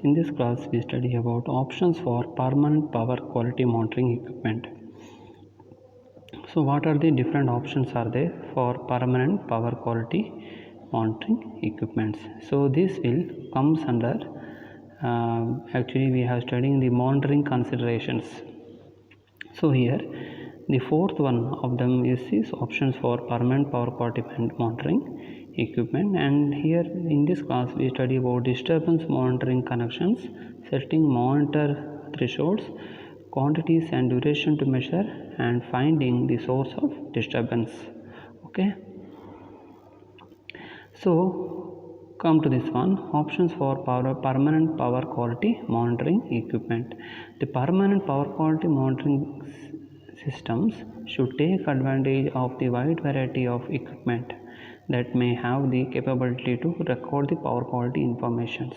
In this class, we study about options for permanent power quality monitoring equipment. So, what are the different options are there for permanent power quality monitoring equipments? So, this will comes under actually we have studying the monitoring considerations. So here the fourth one of them is these options for permanent power quality monitoring equipment, and here in this class we study about disturbance monitoring connections, setting monitor thresholds, quantities and duration to measure, and finding the source of disturbance. Okay, so come to this one, options for permanent power quality monitoring equipment. The permanent power quality monitoring systems should take advantage of the wide variety of equipment that may have the capability to record the power quality informations.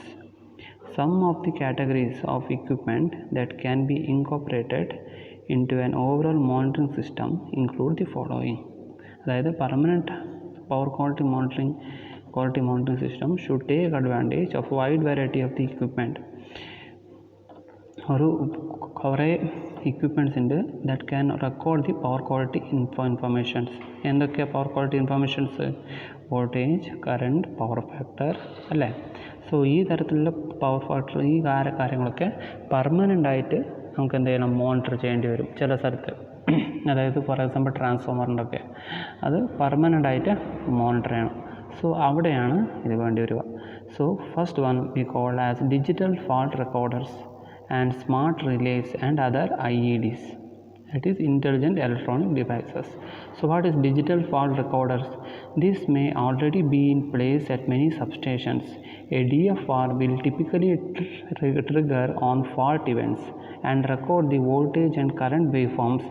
Some of the categories of equipment that can be incorporated into an overall monitoring system include the following. അതായത് permanent power quality monitoring system should take advantage of wide variety of the equipment. ഒരു കുറേ equipments ഉണ്ട് that can record the power quality informations. എന്തൊക്കെയാണ് power quality informations? Voltage, current, power factor അല്ലേ? So ഈ തരത്തിലുള്ള power factor ഈ കാര്യങ്ങളൊക്കെ permanent ആയിട്ട് നമുക്ക് എന്ത് ചെയ്യണം, മോണിറ്റർ ചെയ്യേണ്ടി വരും ചില സ്ഥലത്ത്. അതായത് ഫോർ എക്സാമ്പിൾ ട്രാൻസ്ഫോമറിൻ്റെ ഒക്കെ അത് പെർമനൻ്റ് ആയിട്ട് മോണിറ്റർ ചെയ്യണം. സോ അവിടെയാണ് ഇത് വേണ്ടി വരിക. So first one we call as digital fault recorders and smart relays and other IEDs, that is intelligent electronic devices. So what is digital fault recorders? This may already be in place at many substations. A DFR will typically trigger on fault events and record the voltage and current waveforms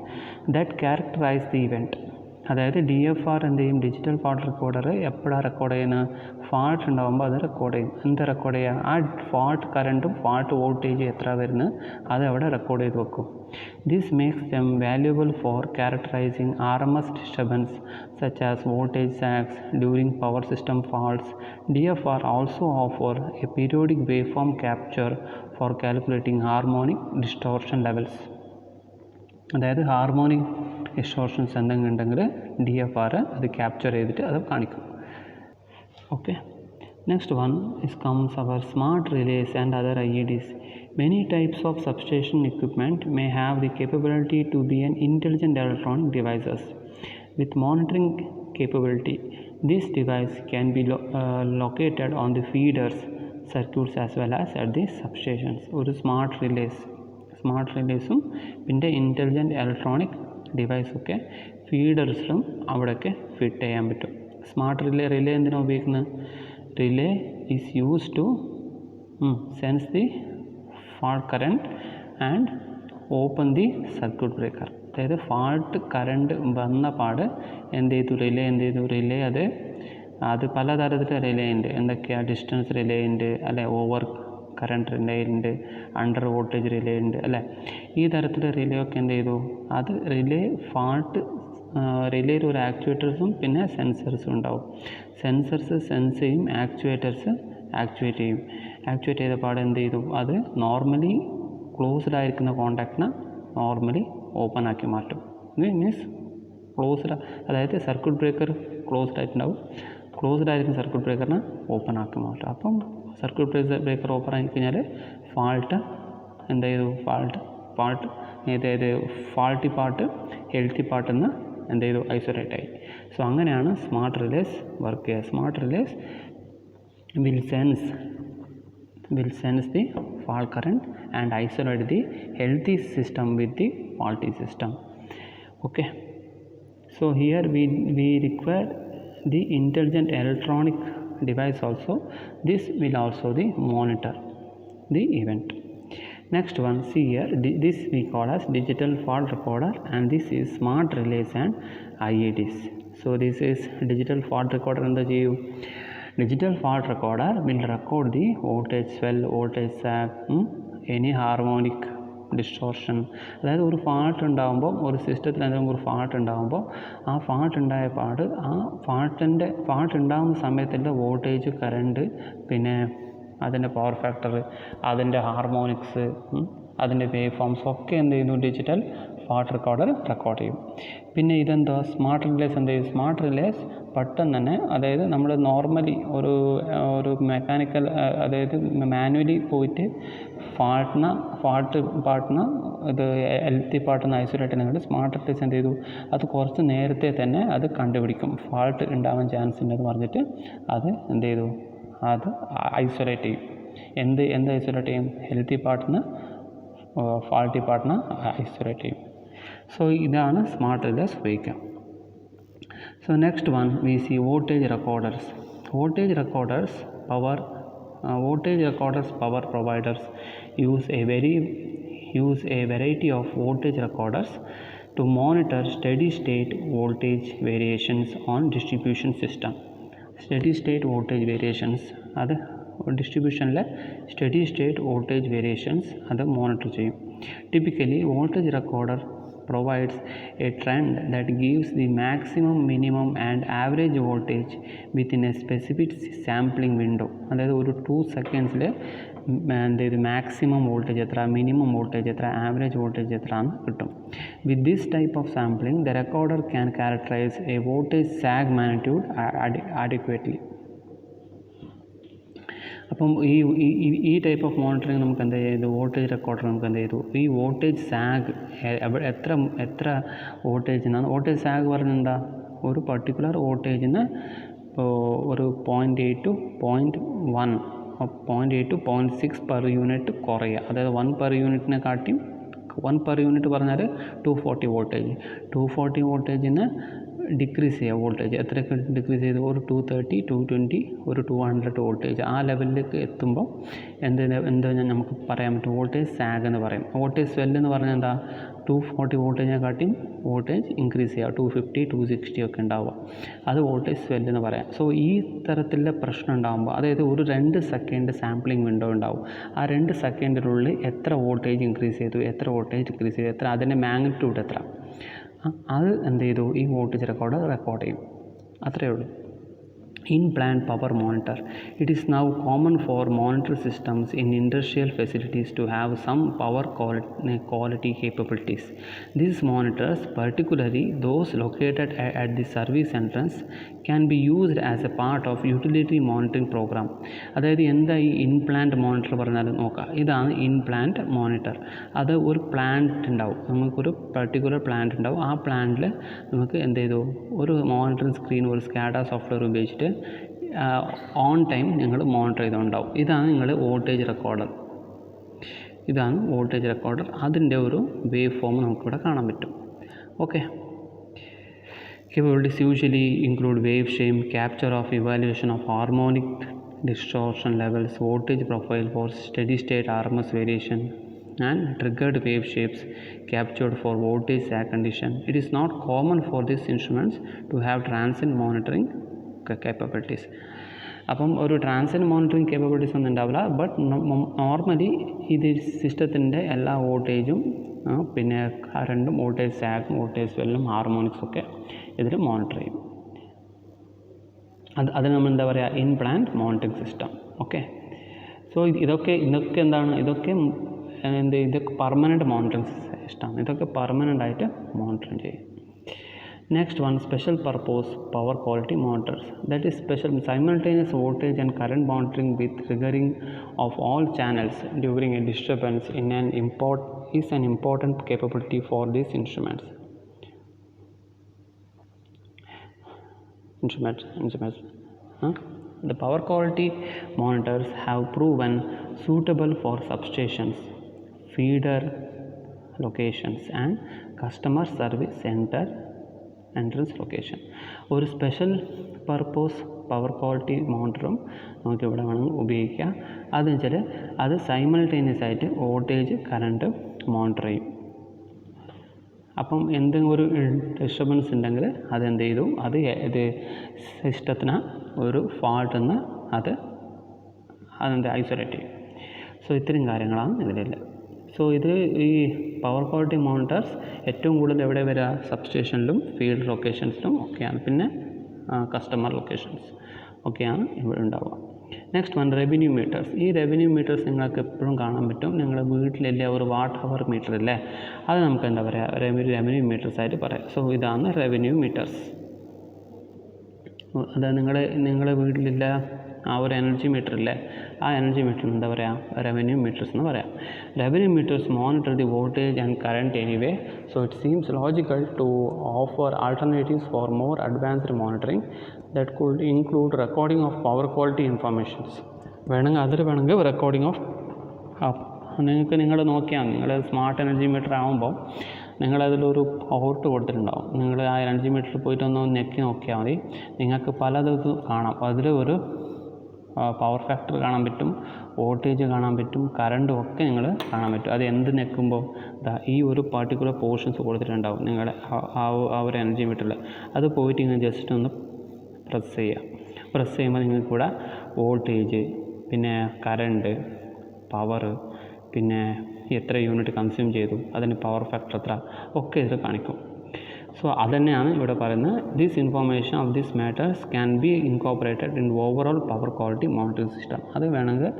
that characterize the event. അതായത് DFR എന്ത് ചെയ്യും, digital fault recorder എപ്പോഴാണ് record ചെയ്യുന്നത്? Fault ഉണ്ടാകുമ്പോൾ അത് record ചെയ്യും. എന്താ record ചെയ്യുക? ആ ഫാൾട്ട് കറണ്ടും ഫാൾട്ട് വോൾട്ടേജ് എത്ര വരുന്നത് അത് അവിടെ റെക്കോർഡ് ചെയ്ത് വെക്കും. This makes them valuable for characterising RMS disturbance such as voltage sags during power system faults. DFR also offer a periodic wave form capture for calculating harmonic distortion levels. അതായത് harmonic distortions എന്തെങ്കിലും ഉണ്ടെങ്കിൽ DFR അത് capture ചെയ്തിട്ട് അത് കാണിക്കും. Okay, next one is comes our smart relays and other IEDs. Many types of substation equipment may have the capability to be an intelligent electronic devices with monitoring capability. This device can be located on the feeders circuits as well as at the substations. ഒരു smart റിലേസും പിന്നെ intelligent electronic ഡിവൈസൊക്കെ ഫീഡേഴ്സിലും അവിടെയൊക്കെ fit ചെയ്യാൻ പറ്റും. Smart relay എന്തിനാണ് ഉപയോഗിക്കുന്നത്? Relay is use to sense the fault current and open the circuit breaker. അതായത് fault current വന്ന പാട് എന്ത് ചെയ്തു, റിലേ അത് പലതരത്തിലുള്ള റിലേ ഉണ്ട്. എന്തൊക്കെയാണ്? ഡിസ്റ്റൻസ് റിലേ ഉണ്ട് അല്ലെ, ഓവർ കറണ്ട് റിലേ ഉണ്ട്, അണ്ടർ വോൾട്ടേജ് റിലേ ഉണ്ട് അല്ലേ. ഈ തരത്തിലുള്ള റിലേ ഒക്കെ എന്ത് ചെയ്തു, അത് റിലേയിൽ ഒരു ആക്ച്വേറ്റേഴ്സും പിന്നെ സെൻസേഴ്സും ഉണ്ടാവും. സെൻസേഴ്സ് സെൻസ് ചെയ്യും, ആക്ച്വേറ്റേഴ്സ് ആക്ച്വേറ്റ് ചെയ്യും. ആക്ച്വേറ്റ് ചെയ്ത പാട് എന്ത് ചെയ്തു, അത് നോർമലി ക്ലോസ്ഡ് ആയിരിക്കുന്ന കോണ്ടാക്റ്റിനെ നോർമലി ഓപ്പൺ ആക്കി മാറ്റും. മീൻസ് അതായത് സർക്യൂട്ട് ബ്രേക്കർ ക്ലോസ്ഡ് ആയിട്ടുണ്ടാവും, ക്ലോസ്ഡ് ആയിരിക്കുന്ന സർക്യൂട്ട് ബ്രേക്കറിനെ ഓപ്പൺ ആക്കി മാറ്റും. അപ്പം സർക്യൂട്ട് ബ്രേക്കർ ഓപ്പൺ ആയി കഴിഞ്ഞാൽ ഫാൾട്ട് എന്ത് ചെയ്തു, ഫാൾട്ടി പാർട്ട് ഹെൽത്തി പാർട്ടെന്ന് എന്ത് ചെയ്തു, ഐസൊലേറ്റ് ആയി. സോ അങ്ങനെയാണ് സ്മാർട്ട് റിലേസ് വർക്ക് ചെയ്യുക. Smart relays will sense the fault current and isolate the healthy system with the faulty system. Okay, so here we require the intelligent electronic device also. This will also the monitor the event. Next one, see here, this we call as digital fault recorder, and this is smart relays and IEDs. So this is digital fault recorder. എന്താ ചെയ്യും? Digital fault recorder will record the voltage swell, voltage sag, any harmonic distortion. അതായത് ഒരു fault ഉണ്ടാകുമ്പോൾ, ഒരു സിസ്റ്റത്തിൽ എന്തെങ്കിലും ഒരു fault ഉണ്ടാകുമ്പോൾ ആ ഫാൾട്ട് ഉണ്ടായ പാട് ആ ഫാൾട്ട് ഉണ്ടാകുന്ന സമയത്തിൻ്റെ വോൾട്ടേജ്, കറണ്ട്, പിന്നെ അതിൻ്റെ പവർ ഫാക്ടർ, അതിൻ്റെ ഹാർമോണിക്സ്, അതിൻ്റെ വേവ് ഫോംസ് ഒക്കെ എന്ത് ചെയ്യുന്നു, ഡിജിറ്റൽ ഫാൾട്ട് റെക്കോർഡർ റെക്കോർഡ് ചെയ്യും. പിന്നെ ഇതെന്താ, സ്മാർട്ട് റിലേസ് എന്ത് ചെയ്യും, സ്മാർട്ട് റിലേസ് പെട്ടെന്ന് തന്നെ, അതായത് നമ്മൾ നോർമലി ഒരു മെക്കാനിക്കൽ, അതായത് മാനുവലി പോയിട്ട് ഫാൾട്ട് പാർട്ടിന് ഇത് എൽത്തി പാർട്ടിന് ഐസൊലേറ്റ് ചെയ്യുന്നത്, സ്മാർട്ട് റിലേസ് എന്ത് ചെയ്തു, അത് കുറച്ച് നേരത്തെ തന്നെ അത് കണ്ടുപിടിക്കും, ഫാൾട്ട് ഉണ്ടാവാൻ ചാൻസ് ഉണ്ടെന്ന് പറഞ്ഞിട്ട് അത് എന്ത് ചെയ്തു, അത് ഐസൊലേറ്റ് ചെയ്യും. എന്ത് ഐസൊലേറ്റ് ചെയ്യും, ഹെൽത്തി പാർട്ടിന് ഫാൾട്ടി പാർട്ടിന് ഐസൊലേറ്റ് ചെയ്യും. സോ ഇതാണ് സ്മാർട്ട് റിലേസ് ഉപയോഗിക്കുക. So next one we see voltage recorders. Voltage recorders power providers use a variety of voltage recorders to monitor steady state voltage variations on distribution system. Steady state voltage variations, അത് ഡിസ്ട്രിബ്യൂഷനിലെ steady state voltage variations അത് monitor ചെയ്യും. Typically voltage recorder provides a trend that gives the maximum, minimum and average voltage within a specific sampling window. അതായത് ഒരു 2 secondsൽ maximum voltage എത്ര, minimum voltage എത്ര, average voltage എത്ര എന്ന് കിട്ടും. With this type of sampling the recorder can characterise A voltage zag magnitude adequately. അപ്പം ഈ type of monitoring നമുക്ക് എന്ത് ചെയ്തു, വോൾട്ടേജ് റെക്കോർഡർ നമുക്ക് എന്ത് ചെയ്തു, ഈ വോൾട്ടേജ് സാഗ് എത്ര വോൾട്ടേജിനാണ്, വോൾട്ടേജ് സാഗ് പറഞ്ഞാൽ എന്താ, ഒരു പർട്ടിക്കുലർ വോൾട്ടേജിന് ഒരു 0.8 to 0.1 0.8 to 0.6 പെർ യൂണിറ്റ് കുറയുക, അതായത് 1 പെർ യൂണിറ്റിനെ കാട്ടിയും 1 പെർ യൂണിറ്റ് പറഞ്ഞാൽ 240 വോൾട്ടേജ്, 240 വോൾട്ടേജിന് ഡിക്രീസ് ചെയ്യുക വോൾട്ടേജ്, എത്രയൊക്കെ ഡിക്രീസ് ചെയ്ത്, ഒരു 230, 220, ഒരു 200 വോൾട്ടേജ്, ആ ലെവലിലേക്ക് എത്തുമ്പോൾ എന്താ നമുക്ക് പറയാൻ പറ്റും, വോൾട്ടേജ് സാഗ് എന്ന് പറയും. വോൾട്ടേജ് സ്വെൽ എന്ന് പറഞ്ഞാൽ എന്താ, 240 വോൾട്ടേജിനെ കാട്ടിയും വോൾട്ടേജ് ഇൻക്രീസ് ചെയ്യുക, 250, 260 ഒക്കെ ഉണ്ടാവുക, അത് വോൾട്ടേജ് സ്വെൽ എന്ന് പറയാം. സോ ഈ തരത്തിലുള്ള പ്രശ്നം ഉണ്ടാകുമ്പോൾ, അതായത് ഒരു 2 സെക്കൻഡ് സാമ്പിളിംഗ് വിൻഡോ ഉണ്ടാവും, ആ 2 സെക്കൻഡിനുള്ളിൽ എത്ര വോൾട്ടേജ് ഇൻക്രീസ് ചെയ്തു, എത്ര വോൾട്ടേജ് ഡിക്രീസ് ചെയ്തു, എത്ര, അതിൻ്റെ മാഗ്നിറ്റ്യൂഡ് എത്ര, അത് എന്ത് ചെയ്തു, ഈ വോൾട്ടേജ് റെക്കോർഡർ റെക്കോർഡ് ചെയ്യും. അത്രയേ ഉള്ളൂ. In-plant power monitor. It is now common for monitor systems in industrial facilities to have some power quality capabilities. These monitors, particularly those located at the service entrance, can be used as a part of utility monitoring program. അതായത് എന്താ ഈ implant monitor പറഞ്ഞാൽ നോക്കാം. ഇതാണ് implant monitor. അത് ഒരു plant ഉണ്ടാവും, നമുക്കൊരു പർട്ടിക്കുലർ പ്ലാന്റ് ഉണ്ടാവും, ആ പ്ലാന്റിൽ നമുക്ക് എന്ത് ചെയ്തു, ഒരു മോണിറ്ററിങ് സ്ക്രീൻ, ഒരു സ്കാഡ സോഫ്റ്റ്വെയർ ഉപയോഗിച്ചിട്ട് ഓൺ ടൈം നിങ്ങൾ മോണിറ്റർ ചെയ്തുണ്ടാവും. ഇതാണ് നിങ്ങൾ വോൾട്ടേജ് റെക്കോർഡർ. അതിൻ്റെ ഒരു വേവ് ഫോം നമുക്കിവിടെ കാണാൻ പറ്റും. Okay. Capabilities usually include wave shape, capture of evaluation of harmonic distortion levels, voltage profile for steady state RMS variation, and triggered wave shapes captured for voltage sag condition. It is not common for these instruments to have transient monitoring capabilities. അപ്പം ഒരു transient monitoring capabilities ഒന്നും ഉണ്ടാവില്ല. But normally ഇത് സിസ്റ്റത്തിൻ്റെ എല്ലാ വോൾട്ടേജും പിന്നെ കറണ്ടും വോൾട്ടേജ് സാഗും വോൾട്ടേജ് സ്വെല്ലും ഹാർമോണിക്സും ഒക്കെ ഇതിൽ മോണിറ്റർ ചെയ്യും. അത് നമ്മൾ എന്താ പറയുക, in plant monitoring system. Okay. So ഇതൊക്കെ എന്താണ്, ഇതൊക്കെ പെർമനൻറ്റ് മോണിറ്ററിങ് സിസ്റ്റമാണ്. ഇതൊക്കെ പെർമനൻ്റ് ആയിട്ട് മോണിറ്ററിങ് ചെയ്യും. Next one, special purpose power quality monitors. That is special simultaneous voltage and current monitoring with triggering of all channels during a disturbance is an important capability for these instruments. The power quality monitors have proven suitable for substations, feeder locations and customer service center entrance location. ഒരു special purpose power quality മോണിറ്ററും നമുക്കിവിടെ വേണമെങ്കിൽ ഉപയോഗിക്കാം. അതെന്ന് വെച്ചാൽ അത് simultaneous ആയിട്ട് voltage current monitor ചെയ്യും. അപ്പം എന്തെങ്കിലും ഒരു ഡിസ്റ്റർബൻസ് ഉണ്ടെങ്കിൽ അതെന്ത് ചെയ്തു, ഇത് സിസ്റ്റത്തിന് ഒരു ഫാൾട്ടിൽ നിന്ന് അതെന്ത് ഐസൊലേറ്റ് ചെയ്യും. സോ ഇത്രയും കാര്യങ്ങളാണ് ഇതിലുള്ളത്. സോ ഇത് ഈ പവർ ക്വാളിറ്റി മോണിറ്റേഴ്സ് ഏറ്റവും കൂടുതൽ എവിടെ വരിക, സബ്സ്റ്റേഷനിലും ഫീൽഡ് ലൊക്കേഷൻസിലും ഒക്കെയാണ്, പിന്നെ കസ്റ്റമർ ലൊക്കേഷൻസ് ഒക്കെയാണ് ഇവിടെ ഉണ്ടാവുക. Next one revenue meters. ഈ റവന്യൂ മീറ്റേഴ്സ് നിങ്ങൾക്ക് എപ്പോഴും കാണാൻ പറ്റും. നിങ്ങളുടെ വീട്ടിലല്ലേ ഒരു വാട്ട് അവർ മീറ്റർ അല്ലേ, അത് നമുക്ക് എന്താ പറയുക റവന്യൂ മീറ്റേഴ്സ് ആയിട്ട് പറയാം. സോ ഇതാണ് റവന്യൂ മീറ്റേഴ്സ്. അത് നിങ്ങളുടെ വീട്ടിലില്ല ആ ഒരു എനർജി മീറ്റർ ഇല്ലേ, ആ എനർജി മീറ്ററിന് എന്താ പറയുക റവന്യൂ മീറ്റേഴ്സ് എന്ന് പറയാം. Revenue meters monitor the voltage and current anyway. So it seems logical to offer alternatives for more advanced monitoring that could include recording of power quality informations. വേണമെങ്കിൽ recording of നിങ്ങൾ നോക്കിയാൽ നിങ്ങൾ smart energy meter ആകുമ്പോൾ നിങ്ങളതിലൊരു out കൊടുത്തിട്ടുണ്ടാവും. നിങ്ങൾ ആ energy മീറ്ററിൽ പോയിട്ടൊന്ന് ഞെക്കി നോക്കിയാൽ മതി, നിങ്ങൾക്ക് പലതും കാണാം. അതിൽ ഒരു പവർ ഫാക്ടർ കാണാൻ പറ്റും, വോൾട്ടേജ് കാണാൻ പറ്റും, കറണ്ടും ഒക്കെ നിങ്ങൾ കാണാൻ പറ്റും. അത് എന്ത് ഞെക്കുമ്പോൾ ഈ ഒരു പർട്ടിക്കുലർ പോർഷൻസ് കൊടുത്തിട്ടുണ്ടാവും നിങ്ങളുടെ ആ ഒരു എനർജി മീറ്ററിൽ. അത് പോയിട്ട് ഇങ്ങനെ ജസ്റ്റ് ഒന്ന് പ്രസ് ചെയ്യുമ്പോൾ നിങ്ങൾക്ക് ഇവിടെ വോൾട്ടേജ്, പിന്നെ കറണ്ട്, പവർ, പിന്നെ എത്ര യൂണിറ്റ് കൺസ്യൂം ചെയ്തു, അതിന് പവർ ഫാക്ടർ എത്ര ഒക്കെ ഇതിൽ കാണിക്കും. സോ അതുതന്നെയാണ് ഇവിടെ പറയുന്നത്. This information of this matters can be incorporated in overall power quality monitoring system. അത് വേണമെങ്കിൽ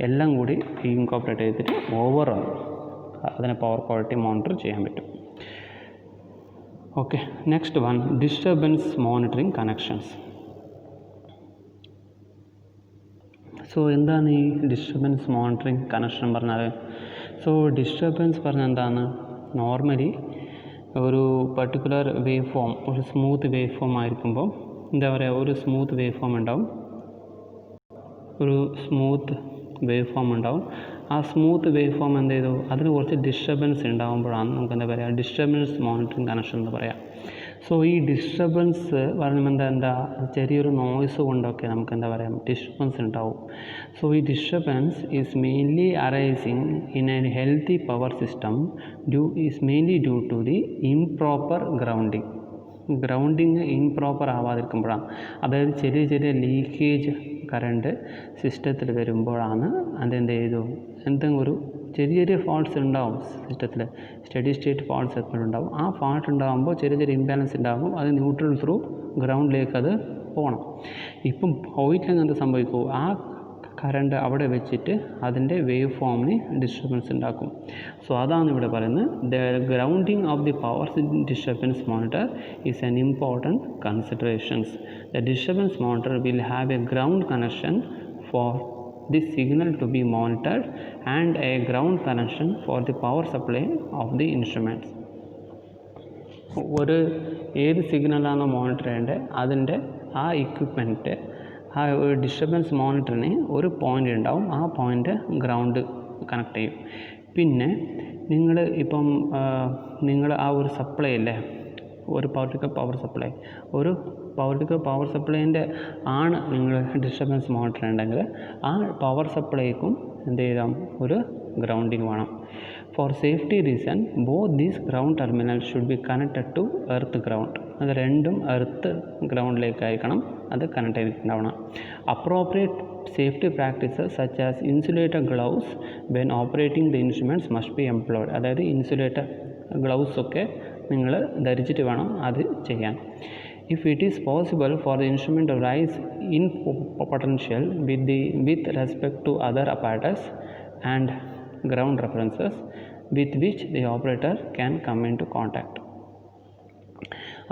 എല്ലാം കൂടി ഇൻകോപ്പറേറ്റ് ചെയ്തിട്ട് ഓവറോൾ അതിനെ പവർ ക്വാളിറ്റി മോണിറ്റർ ചെയ്യാൻ പറ്റും. Okay, next one disturbance monitoring connections. So എന്താണ് ഈ ഡിസ്റ്റർബൻസ് മോണിറ്ററിംഗ് കണക്ഷൻ പറഞ്ഞാൽ? സോ ഡിസ്റ്റർബൻസ് പറഞ്ഞാൽ എന്താണ്, നോർമലി ഒരു പർട്ടിക്കുലർ വേവ് ഫോം, ഒരു സ്മൂത്ത് വേവ് ഫോം ആയിരിക്കുമ്പോൾ എന്താ പറയുക, ഒരു സ്മൂത്ത് വേവ് ഫോം ഉണ്ടാവും. ആ സ്മൂത്ത് വേവ് ഫോം എന്ത് ചെയ്തു, അതിന് കുറച്ച് ഡിസ്റ്റർബൻസ് ഉണ്ടാകുമ്പോഴാണ് നമുക്ക് എന്താ പറയുക ഡിസ്റ്റർബൻസ് മോണിറ്ററിംഗ് കണക്ഷൻ എന്ന് പറയാം. സോ ഈ ഡിസ്റ്റർബൻസ് പറയുമ്പോൾ എന്താ ചെറിയൊരു നോയ്സ് കൊണ്ടൊക്കെ നമുക്ക് എന്താ പറയുക ഡിസ്റ്റർബൻസ് ഉണ്ടാവും. സോ ഈ disturbance is mainly arising in a healthy power system mainly due to the improper grounding improper ആവാതിരിക്കുമ്പോഴാണ്. അതായത് ചെറിയ ചെറിയ ലീക്കേജ് കറണ്ട് സിസ്റ്റത്തിൽ വരുമ്പോഴാണ് അതെന്ത് ചെയ്തു, എന്തെങ്കിലും ഒരു ചെറിയ ഫോൾട്ട്സ് ഉണ്ടാവും സിസ്റ്റത്തിൽ. സ്റ്റഡി സ്റ്റേറ്റ് ഫോൾട്ട്സ് എപ്പോഴും ഉണ്ടാവും. ആ ഫോൾട്ട് ഉണ്ടാകുമ്പോൾ ചെറിയ ഇംബാലൻസ് ഉണ്ടാകുമ്പോൾ അത് ന്യൂട്രൽ ത്രൂ ഗ്രൗണ്ടിലേക്ക് അത് പോകണം. ഇപ്പം പോയിട്ടില്ലെങ്കിൽ എന്ത് സംഭവിക്കും, ആ കറണ്ട് അവിടെ വെച്ചിട്ട് അതിൻ്റെ വേവ് ഫോമിന് ഡിസ്റ്റർബൻസ് ഉണ്ടാക്കും. സോ അതാണ് ഇവിടെ പറയുന്നത്, the grounding of the power disturbance monitor is an important considerations. The disturbance monitor will have a ground connection for this signal to be monitored and a ground connection for the power supply of the instruments. ഒരു ഏത് സിഗ്നലാണോ monitor ചെയ്യേണ്ടത് അതിൻ്റെ ആ equipment ആ ഒരു disturbance മോണിറ്ററിന് ഒരു point ഉണ്ടാവും. ആ പോയിൻ്റ് ഗ്രൗണ്ട് കണക്ട് ചെയ്യും. പിന്നെ നിങ്ങൾ ആ ഒരു സപ്ലൈ ഇല്ലേ, ഒരു പർട്ടിക്കുലർ പവർ സപ്ലൈൻ്റെ ആണ് നിങ്ങൾ ഡിസ്റ്റർബൻസ് മോണിറ്റർ ഉണ്ടെങ്കിൽ ആ പവർ സപ്ലൈക്കും എന്ത് ചെയ്യണം, ഒരു ഗ്രൗണ്ടിങ് വേണം. For safety reason both these ground terminal should be connected to earth ground. അത് രണ്ടും എർത്ത് ഗ്രൗണ്ടിലേക്കായിരിക്കണം അത് കണക്ട് ചെയ്തിട്ടുണ്ടാവണം. Appropriate safety practices such as insulator gloves when operating the instruments must be employed. അതായത് ഇൻസുലേറ്റർ ഗ്ലൗസൊക്കെ നിങ്ങൾ ധരിച്ചിട്ട് വേണം അത് ചെയ്യാൻ. If it is possible for the instrument to rise in potential with respect to other apparatus and ground references with which the operator can come into contact.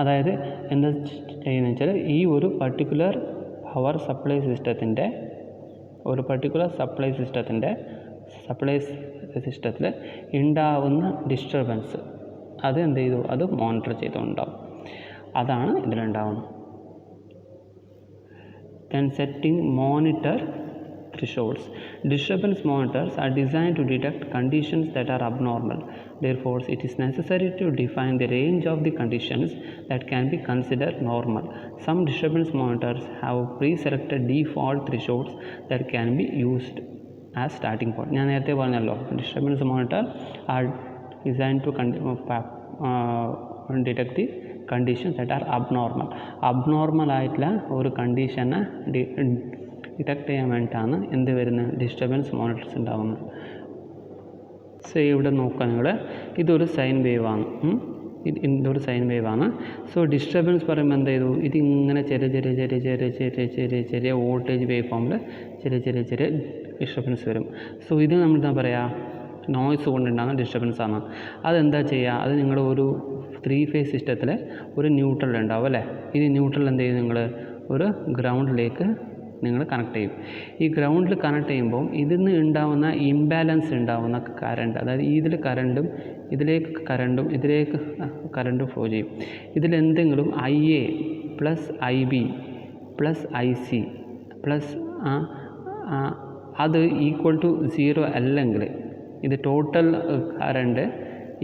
അതായത് എന്താ ചെയ്യുന്നത് വെച്ചാൽ ഈ ഒരു പർട്ടിക്കുലർ പവർ സപ്ലൈ സിസ്റ്റത്തിൽ ഉണ്ടാവുന്ന ഡിസ്റ്റർബൻസ് അത് എന്ത് ചെയ്തു, അത് മോണിറ്റർ ചെയ്തുകൊണ്ടാവും. അതാണ് ഇതിലുണ്ടാവുന്നത്. Then setting monitor thresholds. Disturbance monitors are designed to detect conditions that are abnormal. Therefore, it is necessary to define the range of the conditions that can be considered normal. Some disturbance monitors have pre-selected default thresholds that can be used as starting point. ഞാൻ നേരത്തെ പറഞ്ഞല്ലോ, disturbance monitor are designed to detect the conditions that are abnormal ആയിട്ടുള്ള ഒരു കണ്ടീഷനെ detect ചെയ്യാൻ വേണ്ടിയിട്ടാണ് എന്ത് വരുന്നത്, disturbance monitors ഉണ്ടാകുന്നത്. സോ ഇവിടെ നോക്കുക നിങ്ങൾ, ഇതൊരു സൈൻ വേവാണ്. ഇതൊരു സൈൻ വേവ് ആണ്. സോ ഡിസ്റ്റർബൻസ് പറയുമ്പോൾ എന്ത് ചെയ്തു, ഇതിങ്ങനെ ചെറിയ വോൾട്ടേജ് വേവ് ഫോമിൽ ചെറിയ ഡിസ്റ്റർബൻസ് വരും. സോ ഇത് നമ്മൾ എന്താ പറയുക, നോയ്സ് കൊണ്ടുണ്ടാകുന്ന ഡിസ്റ്റർബൻസ് ആണ്. അതെന്താ ചെയ്യുക, അത് നിങ്ങൾ ഒരു 3 ഫേസ് സിസ്റ്റത്തിൽ ഒരു ന്യൂട്രൽ ഉണ്ടാവും അല്ലേ. ഈ ന്യൂട്രൽ എന്ത് ചെയ്യും, നിങ്ങൾ ഒരു ഗ്രൗണ്ടിലേക്ക് നിങ്ങൾ കണക്ട് ചെയ്യും. ഈ ഗ്രൗണ്ടിൽ കണക്ട് ചെയ്യുമ്പോൾ ഇതിൽ നിന്ന് ഉണ്ടാകുന്ന ഇംബാലൻസ് ഉണ്ടാകുന്ന കറണ്ട്, അതായത് ഇതിൽ കറണ്ടും ഇതിലേക്ക് കറണ്ടും ഫ്ലോ ചെയ്യും. ഇതിലെന്തെങ്കിലും IA plus IB plus IC plus അത് ഈക്വൽ ടു 0 അല്ലെങ്കിൽ, ഇത് ടോട്ടൽ കറണ്ട്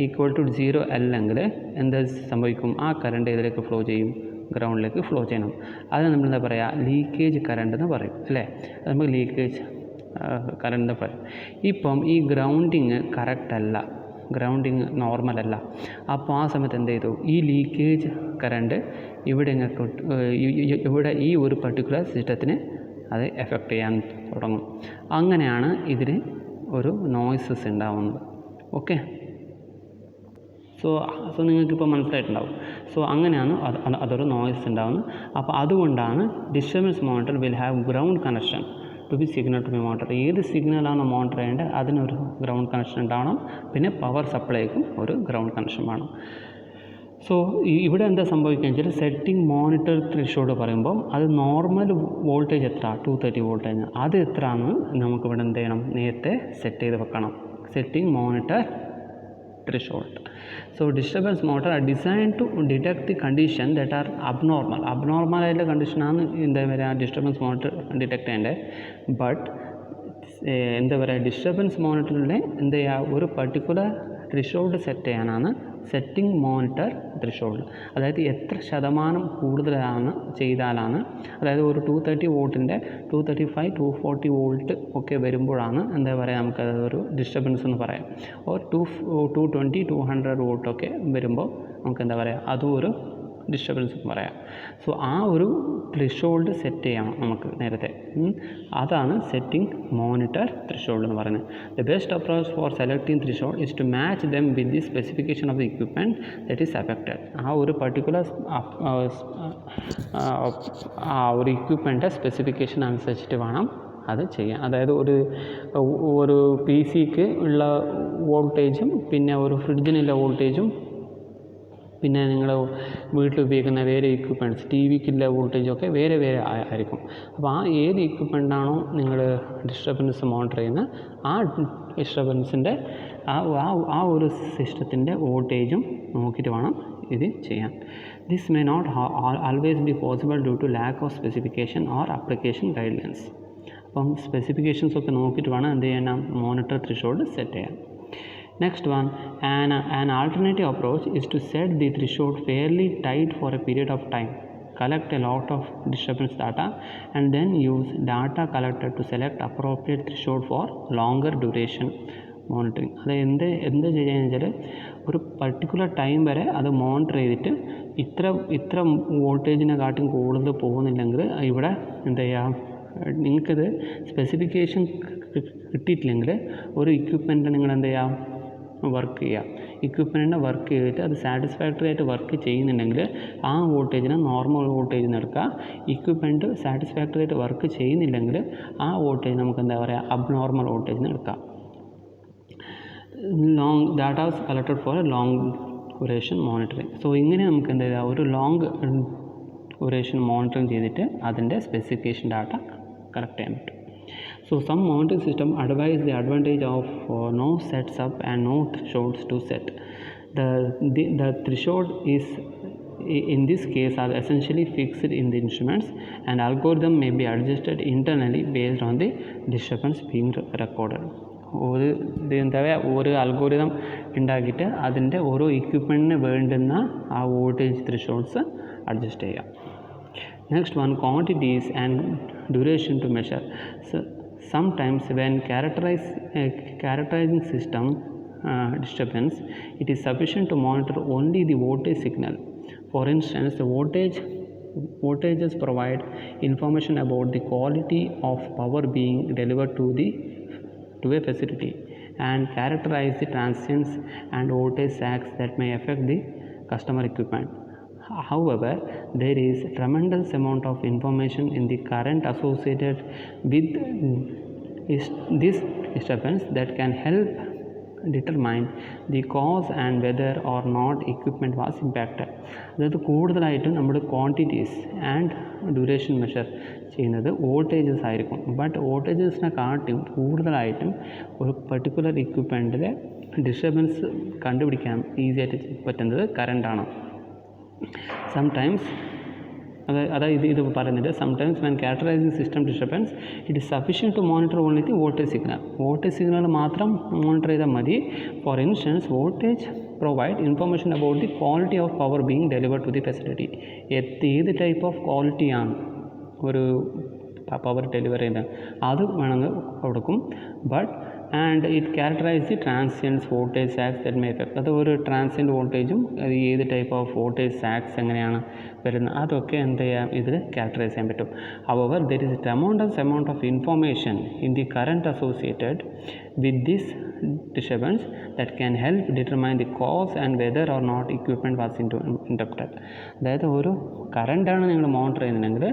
ഈക്വൽ ടു 0 അല്ലെങ്കിൽ എന്താ സംഭവിക്കും, ആ കറണ്ട് ഇതിലേക്ക് ഫ്ലോ ചെയ്യും, ഗ്രൗണ്ടിലേക്ക് ഫ്ലോ ചെയ്യണം. അത് നമ്മൾ എന്താ പറയുക, ലീക്കേജ് കറണ്ട് എന്ന് പറയും അല്ലേ. അത് നമുക്ക് ലീക്കേജ് കറണ്ട് എന്ന് പറയും. ഇപ്പം ഈ ഗ്രൗണ്ടിങ് കറക്റ്റല്ല, ഗ്രൗണ്ടിങ് നോർമലല്ല. അപ്പോൾ ആ സമയത്ത് എന്ത് ചെയ്തു, ഈ ലീക്കേജ് കറണ്ട് ഇവിടെ ഈ ഒരു പർട്ടിക്കുലർ സിസ്റ്റത്തിന് അത് എഫക്റ്റ് ചെയ്യാൻ തുടങ്ങും. അങ്ങനെയാണ് ഇതിന് ഒരു നോയ്സസ് ഉണ്ടാവുന്നത്. ഓക്കെ, സോ നിങ്ങൾക്കിപ്പോൾ മനസ്സിലായിട്ടുണ്ടാവും. സോ അങ്ങനെയാണ് അതൊരു നോയ്സ് ഉണ്ടാകുന്നത്. അപ്പോൾ അതുകൊണ്ടാണ് disturbance monitor will have ground connection to be signal to be monitor. ഏത് സിഗ്നലാണ് മോണിറ്റർ ചെയ്യേണ്ടത് അതിനൊരു ഗ്രൗണ്ട് കണക്ഷൻ ഉണ്ടാവണം. പിന്നെ പവർ സപ്ലൈക്കും ഒരു ഗ്രൗണ്ട് കണക്ഷൻ വേണം. സോ ഇവിടെ എന്താ സംഭവിക്കുകയെന്ന് വെച്ചാൽ, സെറ്റിംഗ് മോണിറ്റർ ത്രെഷോൾഡ് പറയുമ്പോൾ അത് നോർമൽ വോൾട്ടേജ് എത്ര, 230 വോൾട്ടേജ്, അത് എത്ര ആണ് നമുക്കിവിടെ എന്ത് ചെയ്യണം, നേരത്തെ സെറ്റ് ചെയ്ത് വെക്കണം. Setting monitor threshold. So disturbance motor are designed to detect the condition that are abnormal. Abnormal ആയിട്ടുള്ള കണ്ടീഷനാണ് എന്താ പറയുക, ഡിസ്റ്റർബൻസ് മോണിറ്റർ ഡിറ്റക്ട് ചെയ്യേണ്ടത്. ബട്ട് എന്താ പറയുക, ഡിസ്റ്റർബൻസ് മോണിറ്ററിലെ എന്താ ചെയ്യുക, ഒരു പർട്ടിക്കുലർ ത്രെഷോൾഡ് സെറ്റ് ചെയ്യാനാണ് സെറ്റിംഗ് മോണിറ്റർ ത്രെഷോൾഡ്. അതായത് എത്ര ശതമാനം കൂടുതലാണ് ചെയ്താലാണ്, അതായത് ഒരു 230 വോൾട്ടിൻ്റെ 235 240 വോൾട്ട് ഒക്കെ വരുമ്പോഴാണ് എന്താ പറയുക, നമുക്കത് ഒരു ഡിസ്റ്റർബൻസ് എന്ന് പറയാം. ഓർ 220 200 വോൾട്ടൊക്കെ വരുമ്പോൾ നമുക്ക് എന്താ പറയുക, അതും ഒരു ഡിസ്റ്റർബൻസ് എന്ന് പറയാം. സോ ആ ഒരു ത്രെഷോൾഡ് സെറ്റ് ചെയ്യണം നമുക്ക് നേരത്തെ. അതാണ് സെറ്റിംഗ് മോണിറ്റർ ത്രെഷോൾഡ് എന്ന് പറയുന്നത്. The best approach for selecting threshold is to match them with the specification of the equipment that is affected. ആ ഒരു പർട്ടിക്കുലർ ഒരു എക്യുപ്മെൻറ്റ് സ്പെസിഫിക്കേഷൻ അനുസരിച്ചിട്ട് വേണം അത് ചെയ്യാൻ. അതായത് ഒരു PC-ക്ക് ഉള്ള വോൾട്ടേജും പിന്നെ ഒരു ഫ്രിഡ്ജിനുള്ള വോൾട്ടേജും പിന്നെ നിങ്ങൾ വീട്ടിൽ ഉപയോഗിക്കുന്ന വേറെ എക്യുപ്മെൻറ്റ്സ്, TV-ക്കുള്ള വോൾട്ടേജൊക്കെ വേറെ ആയിരിക്കും. അപ്പോൾ ആ ഏത് എക്യുപ്മെൻ്റാണോ നിങ്ങൾ ഡിസ്റ്റർബൻസ് മോണിറ്റർ ചെയ്യുന്നത്, ആ ഡിസ്റ്റർബൻസിൻ്റെ ആ ഒരു സിസ്റ്റത്തിൻ്റെ വോൾട്ടേജും നോക്കിയിട്ട് വേണം ഇത് ചെയ്യാൻ. This may not always be possible due to lack of specification or application guidelines. അപ്പം സ്പെസിഫിക്കേഷൻസ് ഒക്കെ നോക്കിയിട്ട് വേണം എന്ത് ചെയ്യണം, മോണിറ്റർ ത്രെഷോൾഡ് സെറ്റ് ചെയ്യാൻ. Next one, an alternative approach is to set the threshold fairly tight for a period of time, collect a lot of disturbance data and then use data collected to select appropriate threshold for longer duration monitoring. അത് എന്ത് ചെയ്യുകയെന്ന് വെച്ചാൽ, ഒരു particular time വരെ അത് monitor ചെയ്തിട്ട് ഇത്ര വോൾട്ടേജിനെക്കാട്ടും കൂടുതൽ പോകുന്നില്ലെങ്കിൽ ഇവിടെ എന്താ ചെയ്യുക, നിങ്ങൾക്കത് സ്പെസിഫിക്കേഷൻ കിട്ടിയിട്ടില്ലെങ്കിൽ ഒരു എക്യുപ്മെൻറ്റ് നിങ്ങൾ എന്ത് ചെയ്യുക, വർക്ക് ചെയ്യുക. എക്യുപ്മെൻറ്റിനെ വർക്ക് ചെയ്തിട്ട് അത് സാറ്റിസ്ഫാക്ടറി ആയിട്ട് വർക്ക് ചെയ്യുന്നുണ്ടെങ്കിൽ ആ വോൾട്ടേജിനെ നോർമൽ വോൾട്ടേജിൽ നിന്ന് എടുക്കുക. എക്യുപ്മെൻറ്റ് സാറ്റിസ്ഫാക്ടറി ആയിട്ട് വർക്ക് ചെയ്യുന്നില്ലെങ്കിൽ ആ വോൾട്ടേജ് നമുക്ക് എന്താ പറയുക, അബ്നോർമൽ വോൾട്ടേജിൽ നിന്ന് എടുക്കാം. Long datas collected for long duration monitoring. So ഇങ്ങനെ നമുക്ക് എന്താ ചെയ്യുക, ഒരു ലോങ് ഡ്യൂറേഷൻ മോണിറ്ററിങ് ചെയ്തിട്ട് അതിൻ്റെ സ്പെസിഫിക്കേഷൻ ഡാറ്റ കളക്ട് ചെയ്യാൻ പറ്റും. So some monitoring system advise the advantage of no sets up and no thresholds to set. The threshold is in this case are essentially fixed in the instruments and algorithm may be adjusted internally based on the disturbance being recorded. ഒരു algorithm ഉണ്ടാക്കിയിട്ട് അതിൻ്റെ ഓരോ എക്യുപ്മെൻറ്റിന് വേണ്ടുന്ന ആ voltage thresholds adjust ചെയ്യാം. Next one, quantities and duration to measure. So sometimes when characterizing system disturbance, it is sufficient to monitor only the voltage signal. For instance, the voltages provide information about the quality of power being delivered to a facility and characterize the transients and voltage sags that may affect the customer equipment. However, there is tremendous amount of information in the current associated with this disturbance that can help determine the cause and whether or not equipment was impacted. അതായത് കൂടുതലായിട്ടും നമ്മൾ quantities and duration measure ചെയ്യുന്നത് voltages ആയിരിക്കും. But വോൾട്ടേജസിനെ കാട്ടിയും കൂടുതലായിട്ടും ഒരു particular ഇക്വിപ്മെൻറ്റിലെ ഡിസ്റ്റർബൻസ് കണ്ടുപിടിക്കാൻ ഈസി ആയിട്ട് പറ്റുന്നത് കറണ്ടാണ്. സംടൈംസ് അതായത് ഇത് പറയുന്നത് sometimes when characterising system disturbance it is sufficient to monitor only the voltage signal. Voltage signal മാത്രം മോണിറ്റർ ചെയ്താൽ മതി. For instance voltage provide information about the quality of power being delivered to the facility. ഏത് type of ക്വാളിറ്റിയാണ് ഒരു power deliver ചെയ്യുന്നത് അത് വേണമെങ്കിൽ കൊടുക്കും. But and it characterise the transients voltage sags that may affect. അത് ഒരു ട്രാൻസിയൻറ്റ് വോൾട്ടേജും അത് ഏത് ടൈപ്പ് ഓഫ് വോൾട്ടേജ് സാക്സ് എങ്ങനെയാണ് വരുന്നത് അതൊക്കെ എന്ത് ചെയ്യാം ഇതിൽ ക്യാരക്ടറൈസ് ചെയ്യാൻ പറ്റും. However, there is a tremendous amount of information in the current associated with this disturbance that can help determine the cause and whether or not equipment was interrupted. അതായത് ഒരു കറണ്ടാണ് നിങ്ങൾ മോണിറ്റർ ചെയ്യുന്നതെങ്കിൽ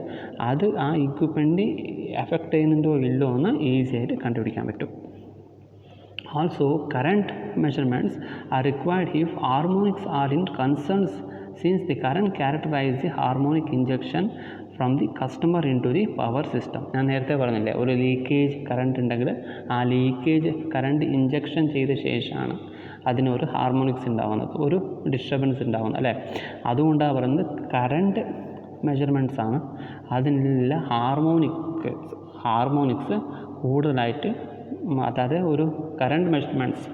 അത് ആ ഇക്വിപ്മെൻറ്റിനെ എഫക്റ്റ് ചെയ്യുന്നുണ്ടോ ഇല്ലോ എന്ന് ഈസി ആയിട്ട് കണ്ടുപിടിക്കാൻ പറ്റും. Also, current measurements are required if harmonics are in concerns, since the current characterizes the harmonic injection from the customer into the power system. ഞാൻ നേരത്തെ പറഞ്ഞില്ലേ ഒരു ലീക്കേജ് കറണ്ട് ഉണ്ടെങ്കിൽ ആ ലീക്കേജ് കറണ്ട് ഇഞ്ചക്ഷൻ ചെയ്ത ശേഷമാണ് അതിനൊരു ഹാർമോണിക്സ് ഉണ്ടാകുന്നത്, ഒരു ഡിസ്റ്റർബൻസ് ഉണ്ടാകുന്നത് അല്ലേ. അതുകൊണ്ടാണ് പറയുന്നത് കറണ്ട് മെഷർമെൻറ്റ്സ് ആണ് അതിനുള്ള ഹാർമോണിക്സ് കൂടുതലായിട്ട്, അതായത് ഒരു കറണ്ട് മെഷർമെൻറ്റ്സ്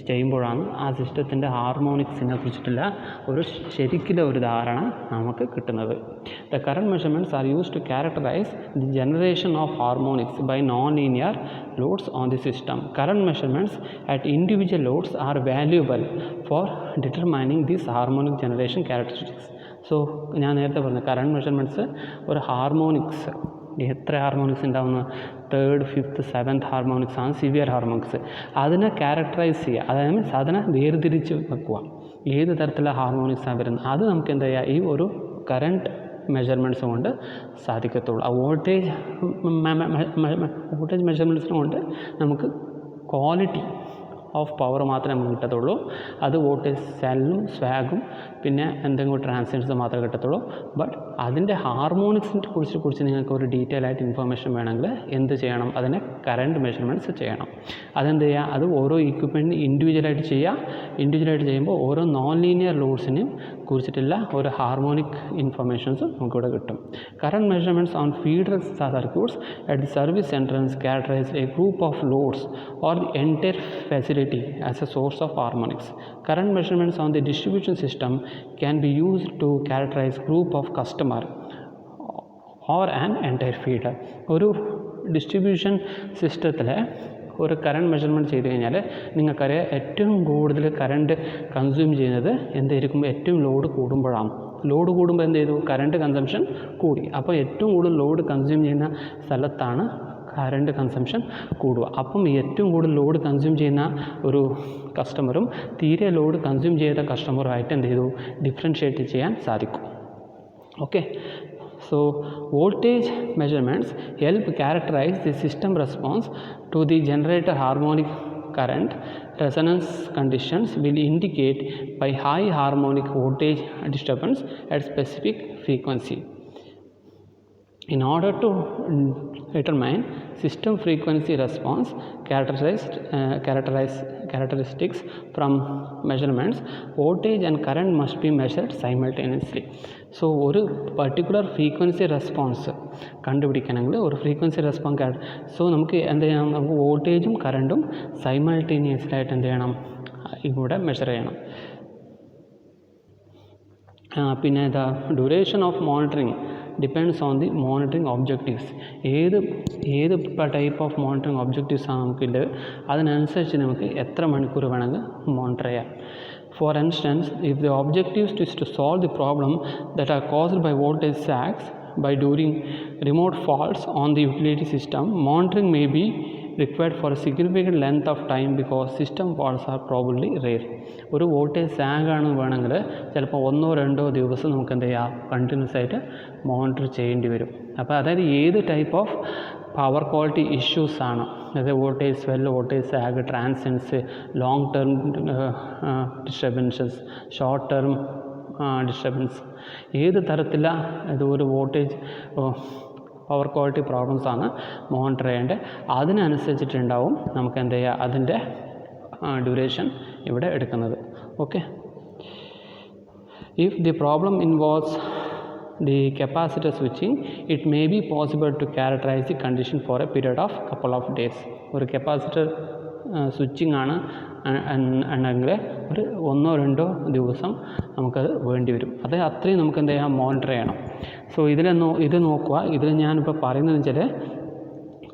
ചെയ്യുമ്പോഴാണ് ആ സിസ്റ്റത്തിൻ്റെ ഹാർമോണിക്സിനെ കുറിച്ചിട്ടുള്ള ഒരു ശരിക്കുള്ള ഒരു ധാരണ നമുക്ക് കിട്ടുന്നത്. The current measurements are used to characterize the generation of harmonics by non linear loads on the system. Current measurements at individual loads are valuable for determining these harmonic generation characteristics. So ഞാൻ നേരത്തെ പറഞ്ഞു current measurements ഒരു harmonics എത്ര harmonics ഉണ്ടാകുന്ന 3rd, 5th, 7th harmonics ആണ് severe harmonics. അതിനെ characterise ചെയ്യുക, അതായത് മീൻസ് അതിനെ വേർതിരിച്ച് വെക്കുക ഏത് തരത്തിലുള്ള ഹാർമോണിക്സാണ് വരുന്നത്. അത് നമുക്ക് എന്താ ചെയ്യുക ഈ ഒരു കറണ്ട് മെഷർമെൻറ്റ്സ് കൊണ്ട് സാധിക്കത്തുള്ളൂ. ആ വോൾട്ടേജ് മെഷർമെൻറ്റ്സിനെ കൊണ്ട് നമുക്ക് ക്വാളിറ്റി ഓഫ് പവർ മാത്രമേ നമുക്ക് കിട്ടത്തുള്ളൂ. അത് വോൾട്ടേജ് ചാനലും സ്വാഗും പിന്നെ എന്തെങ്കിലും ട്രാൻസിയൻസ് മാത്രമേ കിട്ടത്തുള്ളൂ. ബട്ട് അതിൻ്റെ ഹാർമോണിക്സിനെ കുറിച്ച് നിങ്ങൾക്ക് ഒരു ഡീറ്റെയിൽ ആയിട്ട് ഇൻഫർമേഷൻ വേണമെങ്കിൽ എന്ത് ചെയ്യണം, അതിനെ കറണ്ട് മെഷർമെൻറ്റ്സ് ചെയ്യണം. അതെന്ത് ചെയ്യുക, അത് ഓരോ ഇക്വിപ്മെൻറ്റിന് ഇൻഡിവിജ്വലായിട്ട് ചെയ്യുക. ഇൻഡിവിജ്വലായിട്ട് ചെയ്യുമ്പോൾ ഓരോ നോൺ ലീനിയർ ലോഡ്സിനെയും കുറിച്ചിട്ടുള്ള ഒരു ഹാർമോണിക് ഇൻഫർമേഷൻസ് നമുക്കിവിടെ കിട്ടും. Current measurements on feeder circuits at the service centers characterize a group of loads or the entire facility as a source of harmonics. Current measurements on the distribution system can be used to characterize group of customer or an entire feeder. ഒരു distribution സിസ്റ്റത്തിൽ ഒരു current measurement ചെയ്ത് കഴിഞ്ഞാൽ നിങ്ങൾക്കറിയാം ഏറ്റവും കൂടുതൽ current consume ചെയ്യുന്നത് എന്തായിരിക്കും, ഏറ്റവും ലോഡ് കൂടുമ്പോഴാണ്. ലോഡ് കൂടുമ്പോൾ എന്ത് ചെയ്തു, കറണ്ട് കൺസംഷൻ കൂടി. അപ്പോൾ ഏറ്റവും കൂടുതൽ ലോഡ് കൺസ്യൂം ചെയ്യുന്ന സ്ഥലത്താണ് കറണ്ട് കൺസംഷൻ കൂടുക. അപ്പം ഏറ്റവും കൂടുതൽ ലോഡ് കൺസ്യൂം ചെയ്യുന്ന ഒരു കസ്റ്റമറും തീരെ ലോഡ് കൺസ്യൂം ചെയ്ത കസ്റ്റമറുമായിട്ട് എന്ത് ചെയ്തു ഡിഫറൻഷ്യേറ്റ് ചെയ്യാൻ സാധിക്കും. Okay, so voltage measurements help characterize the system response to the generator. Harmonic current resonance conditions will indicate by high harmonic voltage disturbance at specific frequency. In order to determine system frequency response characteristics from measurements, voltage and current must be measured simultaneously. So ഒരു particular frequency response കണ്ടുപിടിക്കണമെങ്കിൽ ഒരു frequency response നമുക്ക് എന്ത് ചെയ്യണം, നമുക്ക് വോൾട്ടേജും കറണ്ടും സൈമൾട്ടേനിയസ്ലായിട്ട് എന്ത് ചെയ്യണം ഇവിടെ മെഷർ ചെയ്യണം. പിന്നെ duration of monitoring depends on the monitoring objectives. ഏത് ടൈപ്പ് ഓഫ് മോണിറ്ററിങ് ഒബ്ജക്റ്റീവ്സാണ് നമുക്കുള്ളത് അതിനനുസരിച്ച് നമുക്ക് എത്ര മണിക്കൂർ വേണമെങ്കിൽ മോണിറ്റർ ചെയ്യാം. For instance, if the objective is to solve the problem that are caused by voltage sags by during remote faults on the utility system, monitoring may be required for a significant length of time because system faults are probably rare. ഒരു voltage zag ആണ് വേണമെങ്കിൽ ചിലപ്പോൾ 1-2 ദിവസം നമുക്ക് എന്ത് ചെയ്യാം, continuous ആയിട്ട് monitor ചെയ്യേണ്ടി വരും. അപ്പോൾ അതായത് ഏത് type of power quality issues ആണ്, അതായത് voltage swell, voltage sag, transients, long term disturbances, short term disturbance, ഏത് തരത്തിലുള്ള ഒരു വോൾട്ടേജ് പവർ ക്വാളിറ്റി പ്രോബ്ലംസാണ് മോണിറ്റർ ചെയ്യേണ്ടത്. അതിനനുസരിച്ചിട്ടുണ്ടാവും നമുക്ക് എന്ത് ചെയ്യുക, അതിൻ്റെ ഡ്യൂറേഷൻ ഇവിടെ എടുക്കുന്നത്. Okay, if the problem involves the capacitor switching, it may be possible to characterize the condition for a period of couple of days. ഒരു കപ്പാസിറ്റർ സ്വിച്ചിങ് ആണ് ഉണ്ടെങ്കിൽ ഒരു 1-2 ദിവസം നമുക്കത് വേണ്ടി വരും. അത് അത്രയും നമുക്ക് എന്ത് ചെയ്യാം, മോണിറ്റർ ചെയ്യണം. സോ ഇത് നോക്കുക, ഇതിൽ ഞാനിപ്പോൾ പറയുന്നത് വെച്ചാൽ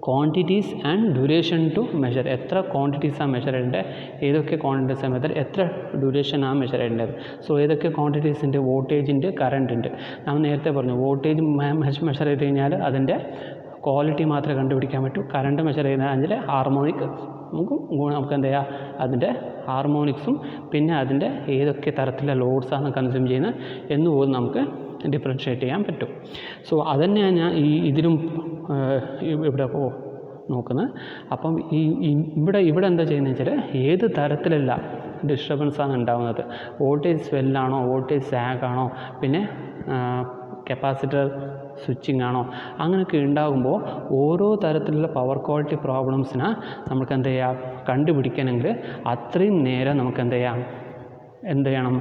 quantities and duration to measure. എത്ര ക്വാണ്ടിറ്റീസാണ് മെഷർ ചെയ്യേണ്ടത്, ഏതൊക്കെ ക്വാണ്ടിറ്റീസാണ് മെഷർ, എത്ര ഡ്യൂറേഷനാണ് മെഷർ ചെയ്യേണ്ടത്. സോ ഏതൊക്കെ ക്വാണ്ടിറ്റീസിൻ്റെ, വോൾട്ടേജിൻ്റെ, കറണ്ടിൻ്റെ. നമ്മൾ നേരത്തെ പറഞ്ഞു വോൾട്ടേജ് മെഷർ ചെയ്ത് കഴിഞ്ഞാൽ അതിൻ്റെ ക്വാളിറ്റി മാത്രമേ കണ്ടുപിടിക്കാൻ പറ്റൂ. കറണ്ട് മെഷർ ചെയ്യുന്നതിൽ ഹാർമോണിക് നമുക്ക് എന്ത് ചെയ്യാം, അതിൻ്റെ ഹാർമോണിക്സും പിന്നെ അതിൻ്റെ ഏതൊക്കെ തരത്തിലുള്ള ലോഡ്സാണ് കൺസ്യൂം ചെയ്യുന്നത് എന്നുപോലും നമുക്ക് ഡിഫറൻഷ്യേറ്റ് ചെയ്യാൻ പറ്റും. സോ അതുതന്നെയാണ് ഞാൻ ഇതിലും ഇവിടെ നോക്കുന്നത്. അപ്പം ഇവിടെ എന്താ ചെയ്യുന്നത് വെച്ചാൽ ഏത് തരത്തിലുള്ള ഡിസ്റ്റർബൻസാണ് ഉണ്ടാകുന്നത്, വോൾട്ടേജ് സ്വെല്ലാണോ, വോൾട്ടേജ് സാഗ് ആണോ, പിന്നെ കപ്പാസിറ്റർ സ്വിച്ചിങ് ആണോ, അങ്ങനെയൊക്കെ ഉണ്ടാകുമ്പോൾ ഓരോ തരത്തിലുള്ള പവർ ക്വാളിറ്റി പ്രോബ്ലംസിനെ നമുക്ക് എന്ത് ചെയ്യാം, കണ്ടുപിടിക്കണമെങ്കിൽ അത്രയും നേരം നമുക്ക് എന്ത് ചെയ്യണം,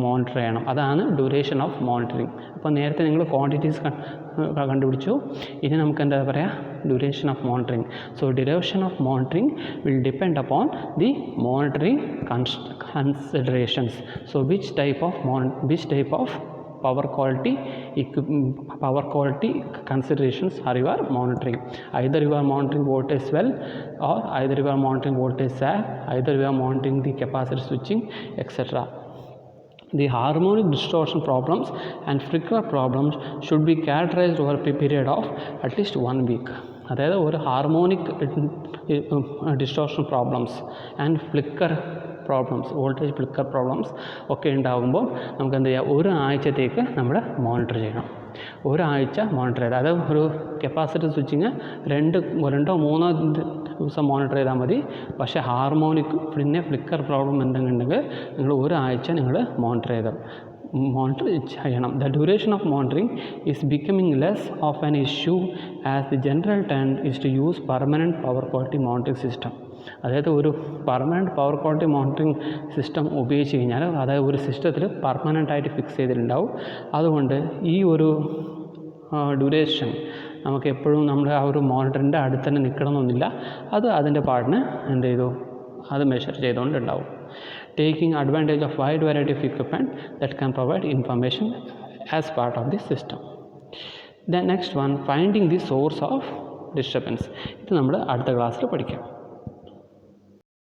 മോണിറ്റർ ചെയ്യണം. അതാണ് ഡ്യൂറേഷൻ ഓഫ് മോണിറ്ററിങ്. അപ്പോൾ നേരത്തെ നിങ്ങൾ ക്വാണ്ടിറ്റീസ് കണ്ടുപിടിച്ചു, ഇനി നമുക്ക് എന്താ പറയുക, duration of monitoring. So duration of monitoring will depend upon the monitoring considerations. So which type of power quality considerations are you are monitoring. Either you are monitoring voltage swell, or either you are monitoring voltage sag, either you are monitoring the capacitor switching, etc. The harmonic distortion problems and flicker problems should be characterized over a period of at least 1 week. അതായത് ഒരു harmonic distortion problems and flicker problems, voltage flicker problems ഒക്കെ ഉണ്ടാകുമ്പോൾ നമുക്ക് എന്ത് ചെയ്യാം, ഒരാഴ്ചത്തേക്ക് നമ്മൾ monitor ചെയ്യണം. ഒരാഴ്ച മോണിറ്റർ ചെയ്താൽ, അതായത് ഒരു കപ്പാസിറ്റർ സ്വിച്ചിങ് 2-3 ദിവസം മോണിറ്റർ ചെയ്താൽ മതി. പക്ഷേ ഹാർമോണിക് പിന്നെ ഫ്ലിക്കർ പ്രോബ്ലം എന്തെങ്കിലും ഉണ്ടെങ്കിൽ നിങ്ങൾ ഒരാഴ്ച നിങ്ങൾ മോണിറ്റർ ചെയ്യണം. The duration of monitoring is becoming less of an issue as the general trend is to use permanent power quality monitoring system. അതായത് ഒരു permanent power quality monitoring system ഉപയോഗിച്ച് കഴിഞ്ഞാൽ, അതായത് ഒരു സിസ്റ്റത്തിൽ പെർമനൻ്റായിട്ട് ഫിക്സ് ചെയ്തിട്ടുണ്ടാവും. അതുകൊണ്ട് ഈ ഒരു ഡ്യൂറേഷൻ നമുക്ക് എപ്പോഴും നമ്മുടെ ആ ഒരു മോണിറ്ററിൻ്റെ അടുത്ത് തന്നെ നിൽക്കണമെന്നൊന്നുമില്ല. അത് അതിൻ്റെ പാടിന് എന്ത് ചെയ്തു, അത് measure ചെയ്തുകൊണ്ടുണ്ടാവും. Taking advantage of wide variety of equipment that can provide information as part of the system. The next one, finding the source of disturbance. ഇത് നമ്മൾ അടുത്ത ക്ലാസ്സിൽ പഠിക്കാം.